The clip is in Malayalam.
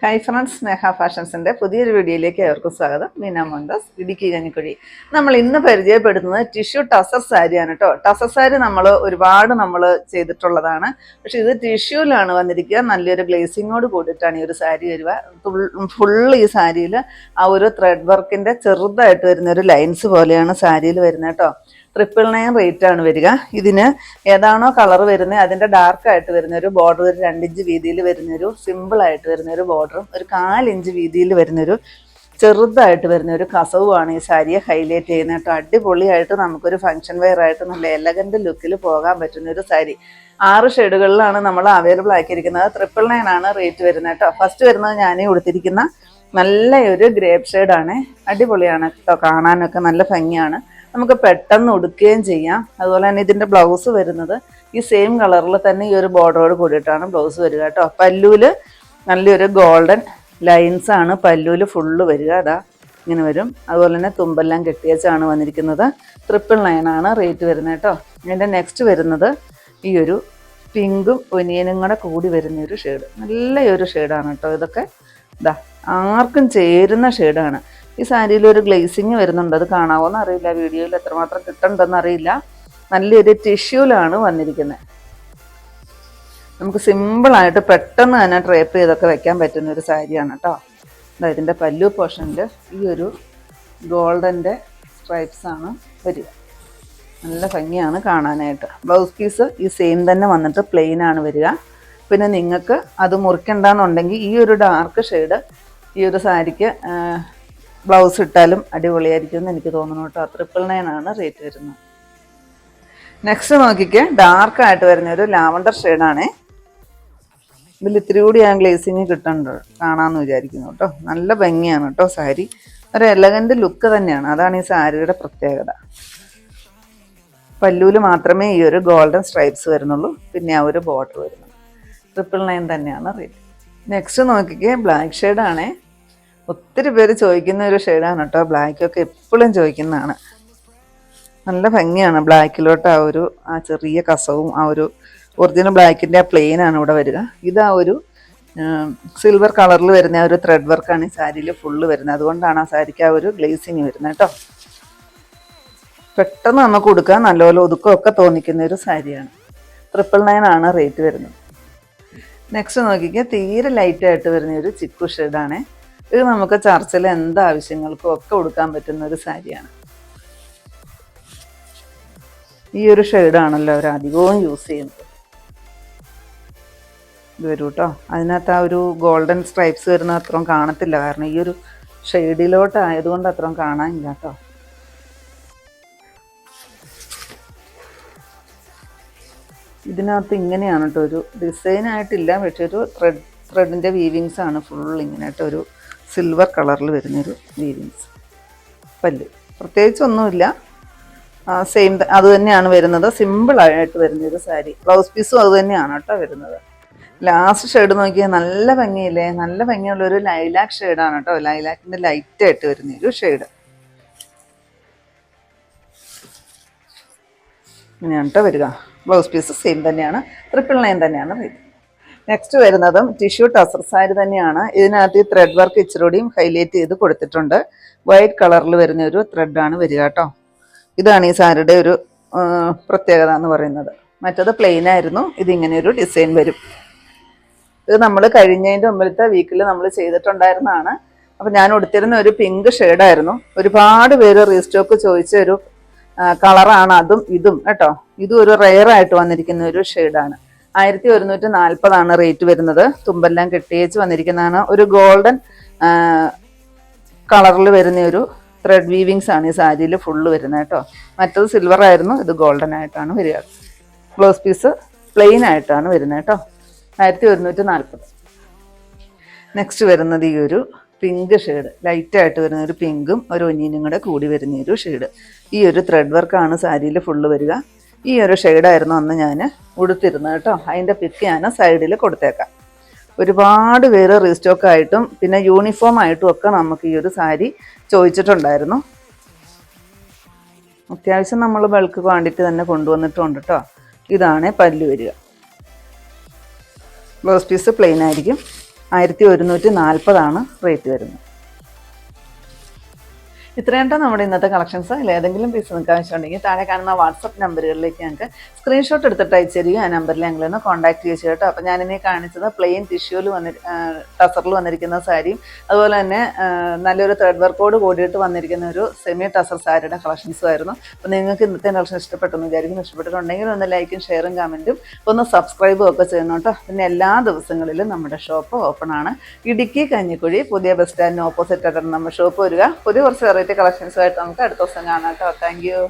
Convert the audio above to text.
ഹായ് ഫ്രണ്ട്സ്, സ്നേഹ ഫാഷൻസിൻ്റെ പുതിയൊരു വീഡിയോയിലേക്ക് ഏവർക്കും സ്വാഗതം. മീന മോഹൻദാസ്, ഇടുക്കി കഞ്ഞിക്കുഴി. നമ്മൾ ഇന്ന് പരിചയപ്പെടുന്നത് ടിഷ്യൂ ടസർ സാരിയാണ് കേട്ടോ. ടസർ സാരി ഒരുപാട് നമ്മൾ ചെയ്തിട്ടുള്ളതാണ്. പക്ഷെ ഇത് ടിഷ്യൂലാണ് വന്നിരിക്കുക. നല്ലൊരു ഗ്ലേസിങ്ങോട് കൂടിയിട്ടാണ് ഈ ഒരു സാരി വരിക. ഫുള്ള് ഈ സാരിയിൽ ആ ഒരു ത്രെഡ് വർക്കിൻ്റെ ചെറുതായിട്ട് വരുന്ന ഒരു ലൈൻസ് പോലെയാണ് സാരിയിൽ വരുന്നത് കേട്ടോ. 999 റേറ്റ് ആണ് വരിക. ഇതിന് ഏതാണോ കളർ വരുന്നത് അതിൻ്റെ ഡാർക്കായിട്ട് വരുന്ന ഒരു ബോർഡർ, ഒരു 2 ഇഞ്ച് വീതിയിൽ വരുന്നൊരു സിമ്പിളായിട്ട് വരുന്ന ഒരു ബോർഡറും ഒരു 4 ഇഞ്ച് വീതിയിൽ വരുന്നൊരു ചെറുതായിട്ട് വരുന്ന ഒരു കസവുമാണ് ഈ സാരിയെ ഹൈലൈറ്റ് ചെയ്യുന്നത് കേട്ടോ. അടിപൊളിയായിട്ട് നമുക്കൊരു ഫംഗ്ഷൻ വെയർ ആയിട്ട് നല്ല എലഗൻ്റ് ലുക്കിൽ പോകാൻ പറ്റുന്ന ഒരു സാരി. 6 ഷെയ്ഡുകളിലാണ് നമ്മൾ അവൈലബിൾ ആക്കിയിരിക്കുന്നത്. 999 ആണ് റേറ്റ് വരുന്നത് കേട്ടോ. ഫസ്റ്റ് വരുന്നത് ഞാൻ കൊടുത്തിരിക്കുന്ന നല്ല ഒരു ഗ്രേപ്പ് ഷെയ്ഡാണ്. അടിപൊളിയാണ് കേട്ടോ, കാണാനൊക്കെ നല്ല ഭംഗിയാണ്. നമുക്ക് പെട്ടെന്ന് ഉടുക്കുകയും ചെയ്യാം. അതുപോലെ തന്നെ ഇതിൻ്റെ ബ്ലൗസ് വരുന്നത് ഈ സെയിം കളറിൽ തന്നെ ഈ ഒരു ബോർഡറോട് കൂടിയിട്ടാണ് ബ്ലൗസ് വരിക കേട്ടോ. പല്ലൂല് നല്ലൊരു ഗോൾഡൻ ലൈൻസ് ആണ് പല്ലൂല് ഫുള്ള് വരിക. അതാ ഇങ്ങനെ വരും. അതുപോലെ തന്നെ തുമ്പെല്ലാം കെട്ടിയച്ചാണ് വന്നിരിക്കുന്നത്. 999 ആണ് റേറ്റ് വരുന്നത് കേട്ടോ. ഇതിൻ്റെ നെക്സ്റ്റ് വരുന്നത് ഈ ഒരു പിങ്കും ഒനിയനും കൂടെ കൂടി വരുന്നൊരു ഷെയ്ഡ്. നല്ലൊരു ഷെയ്ഡാണ് കേട്ടോ. ഇതൊക്കെ ഇതാ ആർക്കും ചേരുന്ന ഷെയ്ഡാണ്. ഈ സാരിയിൽ ഒരു ഗ്ലേസിങ് വരുന്നുണ്ട്. അത് കാണാവോന്ന് അറിയില്ല, വീഡിയോയിൽ എത്രമാത്രം കിട്ടണ്ടെന്ന് അറിയില്ല. നല്ലൊരു ടിഷ്യൂലാണ് വന്നിരിക്കുന്നത്. നമുക്ക് സിമ്പിളായിട്ട് പെട്ടെന്ന് തന്നെ ഡ്രേപ്പ് ചെയ്തൊക്കെ വെക്കാൻ പറ്റുന്ന ഒരു സാരിയാണ് കേട്ടോ. ഇതിൻ്റെ പല്ലു പോർഷനിൽ ഈ ഒരു ഗോൾഡൻ്റെ സ്ട്രൈപ്സാണ് വരിക. നല്ല ഭംഗിയാണ് കാണാനായിട്ട്. ബ്ലൗസ് പീസ് ഈ സെയിം തന്നെ വന്നിട്ട് പ്ലെയിൻ ആണ് വരിക. പിന്നെ നിങ്ങൾക്ക് അത് മുറിക്കണ്ടെന്നുണ്ടെങ്കിൽ ഈ ഒരു ഡാർക്ക് ഷെയ്ഡ് ഈ ഒരു സാരിക്ക് ബ്ലൗസ് ഇട്ടാലും അടിപൊളിയായിരിക്കും എന്ന് എനിക്ക് തോന്നുന്നു കേട്ടോ. 999 ആണ് റേറ്റ് വരുന്നത്. നെക്സ്റ്റ് നോക്കിക്കേ, ഡാർക്കായിട്ട് വരുന്ന ഒരു ലാവണ്ടർ ഷെയ്ഡാണേ. ഇതിൽ ഇത്തിരി കൂടി ഞാൻ ഗ്ലേസിങ് കിട്ടുന്നുണ്ട്, കാണാമെന്ന് വിചാരിക്കുന്നു കേട്ടോ. നല്ല ഭംഗിയാണ് കേട്ടോ സാരി. ഒരു എലഗൻ്റ് ലുക്ക് തന്നെയാണ്. അതാണ് ഈ സാരിയുടെ പ്രത്യേകത. പല്ലൂല് മാത്രമേ ഈ ഒരു ഗോൾഡൻ സ്ട്രൈപ്സ് വരുന്നുള്ളൂ. പിന്നെ ആ ഒരു ബോർഡർ വരുന്നു. 999 തന്നെയാണ് റേറ്റ്. നെക്സ്റ്റ് നോക്കിക്കേ, ബ്ലാക്ക് ഷെയ്ഡാണേ. ഒത്തിരി പേര് ചോദിക്കുന്ന ഒരു ഷെയ്ഡാണ് കേട്ടോ. ബ്ലാക്കൊക്കെ എപ്പോഴും ചോദിക്കുന്നതാണ്. നല്ല ഭംഗിയാണ് ബ്ലാക്കിലോട്ട് ആ ചെറിയ കസവും ആ ഒരു ഒറിജിനൽ ബ്ലാക്കിൻ്റെ ആ പ്ലെയിൻ ആണ് ഇവിടെ വരിക. ഇത് ആ ഒരു സിൽവർ കളറിൽ വരുന്ന ആ ഒരു ത്രെഡ് വർക്കാണ് ഈ സാരിയിൽ ഫുള്ള് വരുന്നത്. അതുകൊണ്ടാണ് ആ സാരിക്ക് ആ ഒരു ഗ്ലേസിങ് വരുന്നത് കേട്ടോ. പെട്ടെന്ന് നമുക്ക് ഉടുക്കാൻ നല്ലപോലെ ഒതുക്കമൊക്കെ തോന്നിക്കുന്ന ഒരു സാരിയാണ്. 999 ആണ് റേറ്റ് വരുന്നത്. നെക്സ്റ്റ് നോക്കിക്കുക, തീരെ ലൈറ്റായിട്ട് വരുന്ന ഒരു ചിക്കു ഷെയ്ഡാണേ. ഇത് നമുക്ക് ചർച്ചിൽ എന്താവശ്യങ്ങൾക്കും ഒക്കെ ഉടുക്കാൻ പറ്റുന്ന ഒരു സാരിയാണ്. ഈ ഒരു ഷെയ്ഡാണല്ലോ അവർ അധികവും യൂസ് ചെയ്യുന്നത്. ഇത് വരും കേട്ടോ. അതിനകത്ത് ആ ഒരു ഗോൾഡൻ സ്ട്രൈപ്സ് വരുന്ന അത്രയും കാണത്തില്ല, കാരണം ഈ ഒരു ഷെയ്ഡിലോട്ട് ആയതുകൊണ്ട് അത്രയും കാണാനില്ല കേട്ടോ. ഇതിനകത്ത് ഇങ്ങനെയാണ് കേട്ടോ, ഒരു ഡിസൈനായിട്ടില്ല, പക്ഷെ ഒരു ത്രെഡിൻ്റെ വീവിങ്സ് ആണ് ഫുൾ ഇങ്ങനെ ആയിട്ട് ഒരു സിൽവർ കളറിൽ വരുന്നൊരു വീവിങ്സ്. പല്ല് പ്രത്യേകിച്ചൊന്നുമില്ല, സെയിം അത് തന്നെയാണ് വരുന്നത്. സിമ്പിളായിട്ട് വരുന്നൊരു സാരി. ബ്ലൗസ് പീസും അത് തന്നെയാണ് കേട്ടോ വരുന്നത്. ലാസ്റ്റ് ഷെയ്ഡ് നോക്കിയാൽ നല്ല ഭംഗിയില്ലേ, നല്ല ഭംഗിയുള്ളൊരു ലൈലാക്ക് ഷെയ്ഡാണ് കേട്ടോ. ലൈലാക്കിൻ്റെ ലൈറ്റായിട്ട് വരുന്നൊരു ഷെയ്ഡ് ഇങ്ങനെയാണ് കേട്ടോ വരിക. ബ്ലൗസ് പീസ് സെയിം തന്നെയാണ്. 999 തന്നെയാണ് റേറ്റ്. നെക്സ്റ്റ് വരുന്നതും ടിഷ്യൂ ടസർ സാരി തന്നെയാണ്. ഇതിനകത്ത് ഈ ത്രെഡ് വർക്ക് ഇച്ചിരൂടിയും ഹൈലൈറ്റ് ചെയ്ത് കൊടുത്തിട്ടുണ്ട്. വൈറ്റ് കളറിൽ വരുന്ന ഒരു ത്രെഡാണ് വരിക കേട്ടോ. ഇതാണ് ഈ സാരിയുടെ ഒരു പ്രത്യേകത എന്ന് പറയുന്നത്. മറ്റത് പ്ലെയിൻ ആയിരുന്നു, ഇതിങ്ങനെ ഒരു ഡിസൈൻ വരും. ഇത് നമ്മൾ കഴിഞ്ഞതിൻ്റെ മുമ്പിലത്തെ വീക്കിൽ നമ്മൾ ചെയ്തിട്ടുണ്ടായിരുന്നതാണ്. അപ്പം ഞാൻ ഉടുത്തിരുന്ന ഒരു പിങ്ക് ഷെയ്ഡായിരുന്നു. ഒരുപാട് പേര് റീസ്റ്റോക്ക് ചോദിച്ച ഒരു കളറാണ് അതും ഇതും കേട്ടോ. ഇതും ഒരു റെയർ ആയിട്ട് വന്നിരിക്കുന്ന ഒരു ഷെയ്ഡാണ്. 1140 റേറ്റ് വരുന്നത്. തുമ്പെല്ലാം കെട്ടിയേച്ച് വന്നിരിക്കുന്നതാണ്. ഒരു ഗോൾഡൻ കളറിൽ വരുന്ന ഒരു ത്രെഡ് വീവിങ്സ് ആണ് ഈ സാരിയിൽ ഫുള്ള് വരുന്നത് കേട്ടോ. മറ്റത് സിൽവർ ആയിരുന്നു, ഇത് ഗോൾഡൻ ആയിട്ടാണ് വരിക. ബ്ലൗസ് പീസ് പ്ലെയിൻ ആയിട്ടാണ് വരുന്നത് കേട്ടോ. 1140. നെക്സ്റ്റ് വരുന്നത് ഈ ഒരു പിങ്ക് ഷെയ്ഡ്, ലൈറ്റായിട്ട് വരുന്ന ഒരു പിങ്കും ഒരു ഒനിയനും കൂടെ കൂടി വരുന്ന ഒരു ഷെയ്ഡ്. ഈ ഒരു ത്രെഡ് വർക്കാണ് സാരിയിൽ ഫുള്ള് വരിക. ഈ ഒരു ഷെയ്ഡായിരുന്നു അന്ന് ഞാൻ ഉടുത്തിരുന്നത് കേട്ടോ. അതിൻ്റെ പിക്ക് ഞാൻ സൈഡിൽ കൊടുത്തേക്കാം. ഒരുപാട് പേര് റീസ്റ്റോക്കായിട്ടും പിന്നെ യൂണിഫോം ആയിട്ടും ഒക്കെ നമുക്ക് ഈ ഒരു സാരി ചോദിച്ചിട്ടുണ്ടായിരുന്നു. അത്യാവശ്യം നമ്മൾ ബൾക്ക് ക്വാണ്ടിറ്റി തന്നെ കൊണ്ടുവന്നിട്ടുണ്ട് കേട്ടോ. ഇതാണ് പല്ല് വരിക. ബ്ലൗസ് പീസ് പ്ലെയിൻ ആയിരിക്കും. 1140 റേറ്റ് വരുന്നത്. ഇത്രയും നമ്മുടെ ഇന്നത്തെ കളക്ഷൻസ്. അതിൽ ഏതെങ്കിലും പീസ് നിങ്ങൾക്ക് ആവശ്യമുണ്ടെങ്കിൽ താഴെ കാണുന്ന വാട്സപ്പ് നമ്പറുകളിലേക്ക് ഞങ്ങൾക്ക് സ്ക്രീൻഷോട്ട് എടുത്തിട്ട് അയച്ചു തരിക. ആ നമ്പറിൽ ഞങ്ങളൊന്ന് കോൺടാക്ട് ചെയ്ത് കേട്ടോ. അപ്പോൾ ഞാനിനി കാണിച്ചത് പ്ലെയിൻ ടിഷ്യൂവിൽ ടസറിൽ വന്നിരിക്കുന്ന സാരിയും അതുപോലെ തന്നെ നല്ലൊരു ത്രെഡ് വർക്കോട് കൂടിയിട്ട് വന്നിരിക്കുന്ന ഒരു സെമി ടസർ സാരിയുടെ കളക്ഷൻസും ആയിരുന്നു. അപ്പോൾ നിങ്ങൾക്ക് ഇന്നത്തെ കളക്ഷൻ ഇഷ്ടപ്പെട്ടെന്ന് വിചാരിക്കുന്നു. ഇഷ്ടപ്പെട്ടിട്ടുണ്ടെങ്കിൽ ഒന്ന് ലൈക്കും ഷെയറും കമൻറ്റും ഒന്ന് സബ്സ്ക്രൈബും ഒക്കെ ചെയ്യുന്നു കേട്ടോ. പിന്നെ എല്ലാ ദിവസങ്ങളിലും നമ്മുടെ ഷോപ്പ് ഓപ്പൺ ആണ്. ഇടുക്കി കഞ്ഞിക്കുഴി പുതിയ ബസ് സ്റ്റാൻഡിന് ഓപ്പോസിറ്റ് ആയിട്ടാണ് നമ്മുടെ ഷോപ്പ് വരിക. പുതിയ കുറച്ച് വെറൈറ്റി കളക്ഷൻസുമായിട്ട് നമുക്ക് അടുത്ത ദിവസം കാണാം കേട്ടോ. Thank you.